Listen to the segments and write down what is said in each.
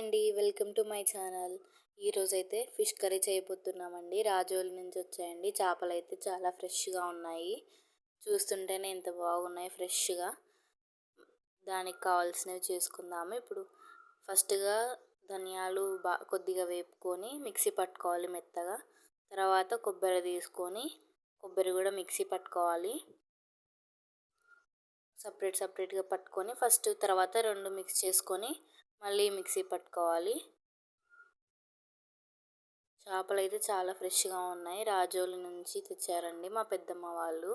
అండి. Welcome to my channel. ఈరోజైతే fish curry చేయబోతున్నామండి. Rajoli నుంచి వచ్చాయండి. చేపలైతే చాలా ఫ్రెష్గా ఉన్నాయి. చూస్తుంటేనే ఎంత బాగున్నాయి ఫ్రెష్గా. దానికి కావాల్సినవి చేసుకుందాము. ఇప్పుడు ఫస్ట్గా ధనియాలు కొద్దిగా వేపుకొని మిక్సీ పట్టుకోవాలి మెత్తగా. తర్వాత కొబ్బరి తీసుకొని కొబ్బరి కూడా మిక్సీ పట్టుకోవాలి. సపరేట్గా పట్టుకొని తర్వాత రెండు మిక్స్ చేసుకొని మళ్ళీ మిక్సీ పట్టుకోవాలి. చేపలు అయితే చాలా ఫ్రెష్గా ఉన్నాయి. రాజోలి నుంచి తెచ్చారండి మా పెద్దమ్మ వాళ్ళు.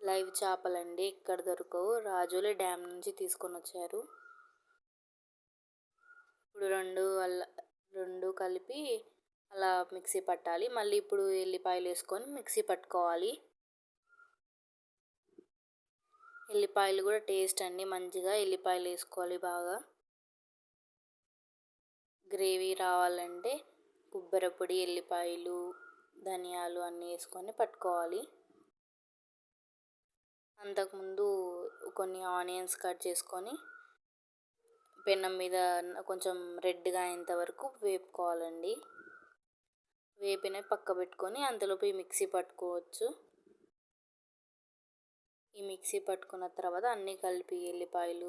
లైవ్ చేపలండి, ఇక్కడ దొరకవు. రాజోలి డ్యామ్ నుంచి తీసుకొని వచ్చారు. ఇప్పుడు రెండు కలిపి అలా మిక్సీ పట్టాలి. మళ్ళీ ఇప్పుడు ఎల్లిపాయలు వేసుకొని మిక్సీ పట్టుకోవాలి. ఎల్లిపాయలు కూడా టేస్ట్ అండి, మంచిగా ఎల్లిపాయలు వేసుకోవాలి. బాగా గ్రేవీ రావాలంటే కొబ్బరి పొడి, ఎల్లిపాయలు, ధనియాలు అన్నీ వేసుకొని పట్టుకోవాలి. అంతకుముందు కొన్ని ఆనియన్స్ కట్ చేసుకొని పెనం మీద కొంచెం రెడ్గా అయ్యేంత వరకు వేపుకోవాలండి. వేపిన పక్క పెట్టుకొని అంతలోపు ఈ మిక్సీ పట్టుకోవచ్చు. ఈ మిక్సీ పట్టుకున్న తర్వాత అన్నీ కలిపి ఎల్లిపాయలు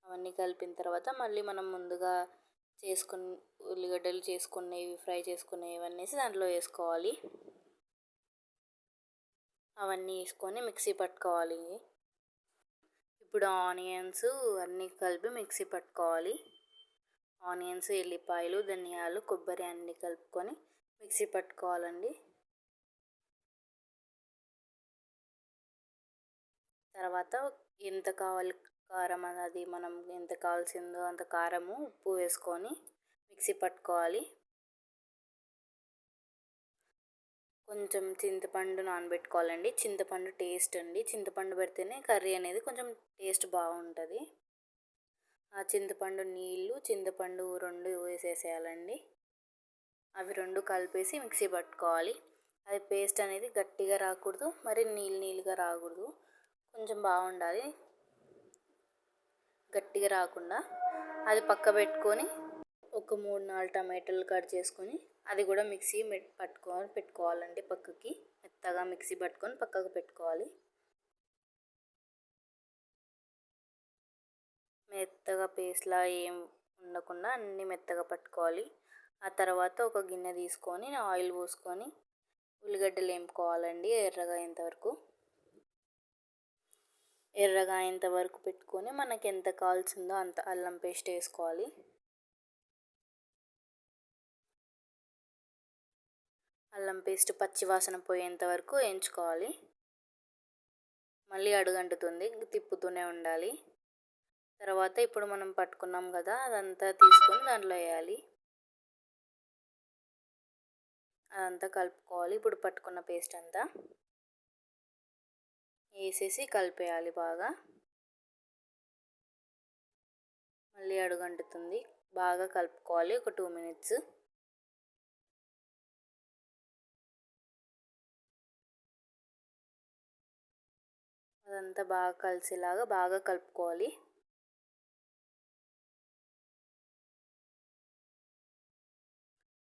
అవన్నీ కలిపిన తర్వాత మళ్ళీ మనం ముందుగా ఉల్లిగడ్డలు చేసుకునేవి, ఫ్రై చేసుకునేవి అనేసి దాంట్లో వేసుకోవాలి. అవన్నీ వేసుకొని మిక్సీ పట్టుకోవాలి. ఇప్పుడు ఆనియన్స్ అన్నీ కలిపి మిక్సీ పట్టుకోవాలి. ఆనియన్స్, ఎల్లిపాయలు, ధనియాలు, కొబ్బరి అన్నీ కలుపుకొని మిక్సీ పట్టుకోవాలండి. తర్వాత ఎంత కావాలి కారం అనేది మనం ఎంత కావాల్సిందో అంత కారము, ఉప్పు వేసుకొని మిక్సీ పట్టుకోవాలి. కొంచెం చింతపండు నానబెట్టుకోవాలండి. చింతపండు టేస్ట్ అండి, చింతపండు పెడితేనే కర్రీ అనేది కొంచెం టేస్ట్ బాగుంటుంది. ఆ చింతపండు రెండు వేసేసేయాలండి. అవి రెండు కలిపేసి మిక్సీ పట్టుకోవాలి. అది పేస్ట్ అనేది గట్టిగా రాకూడదు, మరి నీళ్ళుగా రాకూడదు, కొంచెం బాగుండాలి. గట్టిగా రాకుండా అది పక్క పెట్టుకొని ఒక 3-4 టమాటాలు కట్ చేసుకొని అది కూడా మిక్సీ పెట్టుకోవాలండి. పక్కకి మెత్తగా మిక్సీ పట్టుకొని పక్కకు పెట్టుకోవాలి. మెత్తగా పేస్ట్లా ఏం ఉండకుండా అన్నీ మెత్తగా పట్టుకోవాలి. ఆ తర్వాత ఒక గిన్నె తీసుకొని ఆయిల్ పోసుకొని ఉల్లిగడ్డలు వేపుకోవాలండి. ఎర్రగా అయ్యేంత వరకు పెట్టుకొని మనకి ఎంత కావాల్సిందో అంత అల్లం పేస్ట్ వేసుకోవాలి. అల్లం పేస్ట్ పచ్చివాసన పోయేంత వరకు వేయించుకోవాలి. మళ్ళీ అడుగంటుతుంది, తిప్పుతూనే ఉండాలి. తర్వాత ఇప్పుడు మనం పట్టుకున్నాం కదా, అదంతా తీసుకొని దాంట్లో వేయాలి. అదంతా కలుపుకోవాలి. ఇప్పుడు పట్టుకున్న పేస్ట్ అంతా వేసేసి కలిపేయాలి బాగా. మళ్ళీ అడుగంటుతుంది, బాగా కలుపుకోవాలి ఒక 2 minutes. అదంతా బాగా కలిసేలాగా బాగా కలుపుకోవాలి.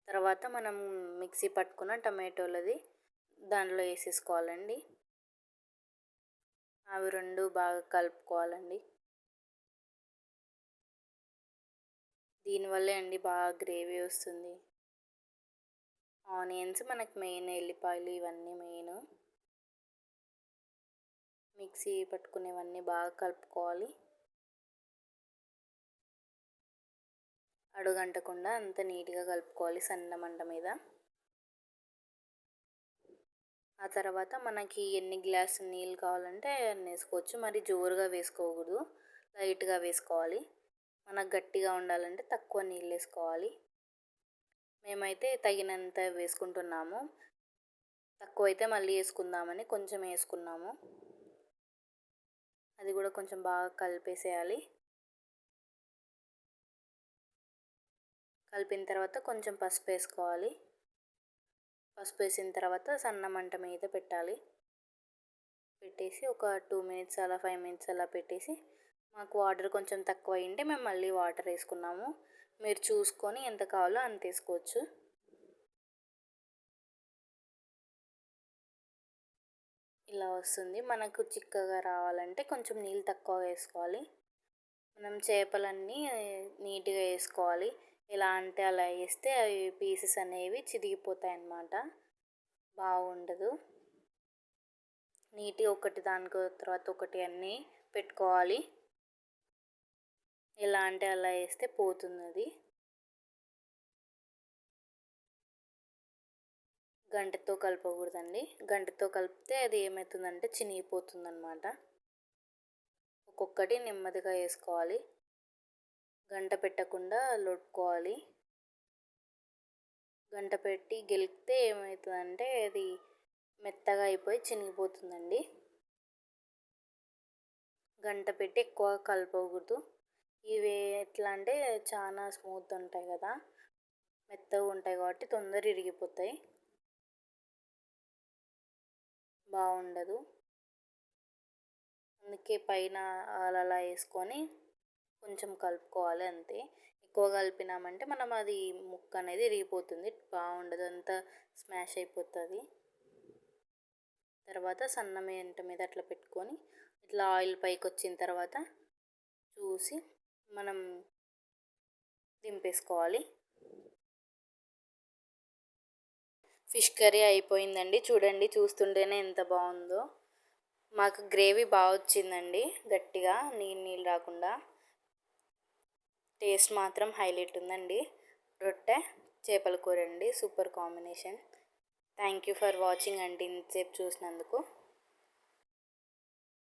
తర్వాత మనం మిక్సీ పట్టుకున్న టమాటోలది దాంట్లో వేసేసుకోవాలండి. అవి రెండు బాగా కలుపుకోవాలండి. దీనివల్లే అండి బాగా గ్రేవీ వస్తుంది. ఆనియన్స్ మనకు మెయిన్, ఎల్లిపాయలు ఇవన్నీ మెయిన్. మిక్సీ పట్టుకునేవన్నీ బాగా కలుపుకోవాలి. అడుగంటకుండా అంత నీట్గా కలుపుకోవాలి సన్న మంట మీద. ఆ తర్వాత మనకి ఎన్ని గ్లాసులు నీళ్ళు కావాలంటే అన్ని వేసుకోవచ్చు. మరి జోరుగా వేసుకోకూడదు, లైట్గా వేసుకోవాలి. మనకు గట్టిగా ఉండాలంటే తక్కువ నీళ్ళు వేసుకోవాలి. మేమైతే తగినంత వేసుకుంటున్నాము, తక్కువైతే మళ్ళీ వేసుకుందామని కొంచెం వేసుకున్నాము. అది కూడా కొంచెం బాగా కలిపేసేయాలి. కలిపిన తర్వాత కొంచెం పసుపు వేసుకోవాలి. పసుపు వేసిన తర్వాత సన్న మంట మీద పెట్టేసి ఒక 2 minutes అలా 5 minutes అలా పెట్టేసి మాకు వాటర్ కొంచెం తక్కువ అయ్యింటే మేము మళ్ళీ వాటర్ వేసుకున్నాము. మీరు చూసుకొని ఎంత కావాలో అంత వేసుకోవచ్చు. ఇలా వస్తుంది. మనకు చిక్కగా రావాలంటే కొంచెం నీళ్ళు తక్కువ వేసుకోవాలి. మనం చేపలన్నీ నీట్గా వేసుకోవాలి. ఎలా అంటే అలా వేస్తే అవి పీసెస్ అనేవి చిరిగిపోతాయి అన్నమాట, బాగుండదు. నీట్గా ఒకటి దానికో తర్వాత ఒకటి అన్నీ పెట్టుకోవాలి. ఎలా అంటే అలా వేస్తే పోతుంది అది. గంటతో కలపకూడదండి. గంటతో కలిపితే అది ఏమవుతుందంటే చినిగిపోతుంది అన్నమాట. ఒక్కొక్కటి నెమ్మదిగా వేసుకోవాలి. గంట పెట్టకుండా లొట్టుకోవాలి. గంట పెట్టి గెలికితే ఏమవుతుందంటే అది మెత్తగా అయిపోయి చినిగిపోతుందండి. గంట పెట్టి ఎక్కువ కలపకూడదు. ఇవి ఎట్లా అంటే చాలా స్మూత్ ఉంటాయి కదా, మెత్తగా ఉంటాయి కాబట్టి తొందర ఇరిగిపోతాయి, బాగుండదు. అందుకే పైన అలా వేసుకొని కొంచెం కలుపుకోవాలి అంతే. ఎక్కువ కలిపినామంటే మనం అది ముక్క అనేది ఇరిగిపోతుంది, బాగుండదు, అంతా స్మాష్ అయిపోతుంది. తర్వాత సన్న మంట మీద అట్లా పెట్టుకొని ఇట్లా ఆయిల్ పైకి వచ్చిన తర్వాత చూసి మనం దింపేసుకోవాలి. ఫిష్ కర్రీ అయిపోయిందండి. చూడండి, చూస్తుంటేనే ఎంత బాగుందో. మాకు గ్రేవీ బాగా వచ్చిందండి, గట్టిగా నీళ్ళు నీళ్ళు రాకుండా. టేస్ట్ మాత్రం హైలైట్ ఉందండి. రొట్టె చేపల కూర అండి, super combination. Thank you for watching అండి, ఇంతసేపు చూసినందుకు.